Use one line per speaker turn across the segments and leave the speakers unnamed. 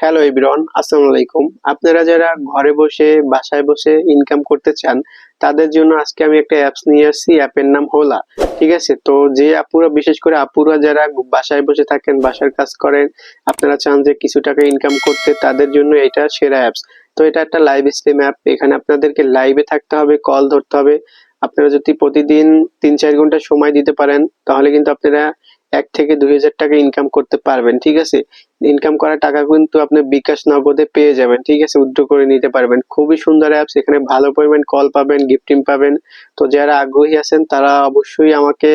Hello everyone, আসসালামু আলাইকুম। আপনারা যারা ঘরে বসে বাসায় বসে ইনকাম করতে চান তাদের জন্য আজকে আমি একটা অ্যাপস নিয়ে আসছি। অ্যাপের নাম হোলা। ঠিক আছে, তো যে আপুরা বিশেষ করে আপুরা যারা বাসায় বসে থাকেন, বাসার কাজ করেন, আপনারা চান যে কিছু টাকা ইনকাম করতে, তাদের জন্য এটা সেরা অ্যাপস। তো এটা একটা লাইভ স্ট্রিম অ্যাপ। এখানে আপনাদেরকে লাইভে থাকতে হবে, কল ধরতে হবে। আপনারা যদি প্রতিদিন ৩-৪ ঘন্টা সময় দিতে পারেন তাহলে কিন্তু আপনারা ১ থেকে ২ হাজার টাকা ইনকাম করতে পারবেন। ঠিক আছে, ইনকাম করা টাকা কিন্তু আপনি বিকাশ নগদে পেয়ে যাবেন। ঠিক আছে, উইথড্র করে নিতে পারবেন। খুবই সুন্দর অ্যাপস। এখানে ভালো পরিমাণ কল পাবেন, গিফটিং পাবেন। তো যারা আগ্রহী আছেন তারা অবশ্যই আমাকে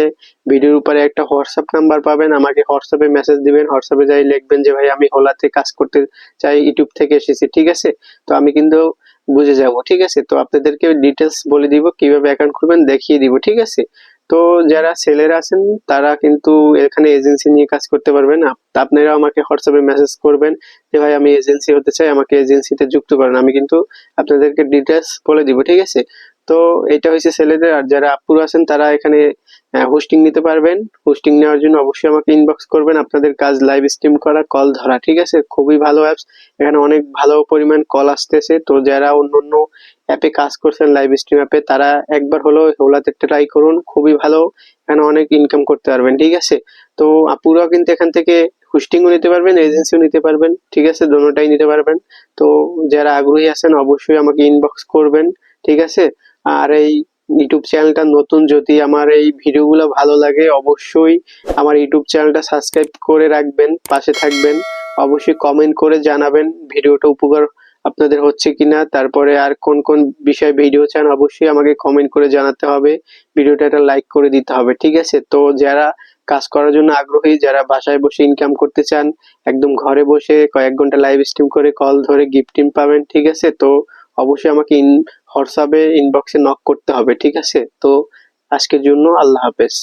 ভিডিওর উপরে একটা হোয়াটসঅ্যাপ নাম্বার পাবেন, আমাকে হোয়াটসঅ্যাপে মেসেজ দিবেন। হোয়াটসঅ্যাপে যাই লিখবেন যে ভাই আমি হোলাতে কাজ করতে চাই, ইউটিউব থেকে এসেছি। ঠিক আছে, তো আমি কিন্তু বুঝে যাব। ঠিক আছে, তো আপনাদেরকে ডিটেলস বলে দিব, কিভাবে অ্যাকাউন্ট খুলবেন দেখিয়ে দিব। ঠিক আছে, তো যারা ছেলেরা আছেন তারা কিন্তু এখানে এজেন্সি নিয়ে কাজ করতে পারবেন। আপনারা আমাকে হোয়াটসঅ্যাপে মেসেজ করবেন যে ভাই আমি এজেন্সি হতে চাই, আমাকে এজেন্সিতে যুক্ত করেন। আমি কিন্তু আপনাদেরকে ডিটেলস বলে দিব। ঠিক আছে, তো এটা হচ্ছে ছেলেদের। আর যারা আপুরা আছেন তারা এখানে হোস্টিং নিতে পারবেন। হোস্টিং নেওয়ার জন্য অবশ্যই আমাকে ইনবক্স করবেন। আপনাদের কাজ লাইভ স্ট্রিম করা, কল ধরা। ঠিক আছে, খুবই ভালো অ্যাপস। এখানে অনেক ভালো পরিমাণ কল আসতেছে। তো যারা অন্য অ্যাপে কাজ করছেন, লাইভ স্ট্রিম অ্যাপে, তারা একবার হলো হোলাতে ট্রাই করুন। খুবই ভালো, এখানে অনেক ইনকাম করতে পারবেন। ঠিক আছে, তো আপুরাও কিন্তু এখান থেকে হোস্টিংও নিতে পারবেন, এজেন্সিও নিতে পারবেন। ঠিক আছে, দোনোটাই নিতে পারবেন। তো যারা আগ্রহী আছেন অবশ্যই আমাকে ইনবক্স করবেন। ঠিক আছে, আর এই ইউটিউব চ্যানেলটা নতুন, যদি আমার এই ভিডিওগুলো ভালো লাগে অবশ্যই আমার ইউটিউব চ্যানেলটা সাবস্ক্রাইব করে রাখবেন, পাশে থাকবেন। অবশ্যই কমেন্ট করে জানাবেন ভিডিওটা উপকার আপনাদের হচ্ছে কিনা। তারপরে আর কোন কোন বিষয়ে ভিডিও চান অবশ্যই আমাকে কমেন্ট করে জানাতে হবে। ভিডিওটা একটা লাইক করে দিতে হবে। ঠিক আছে, তো যারা কাজ করার জন্য আগ্রহী, যারা বাসায় বসে ইনকাম করতে চান, একদম ঘরে বসে কয়েক ঘন্টা লাইভ স্ট্রিম করে কল ধরে গিফটিং পাবেন। ঠিক আছে, তো অবশ্যই আমাকে হোয়াটসঅ্যাপে ইনবক্সে নক করতে হবে। ঠিক আছে, তো আজকের জন্য আল্লাহ হাফেজ।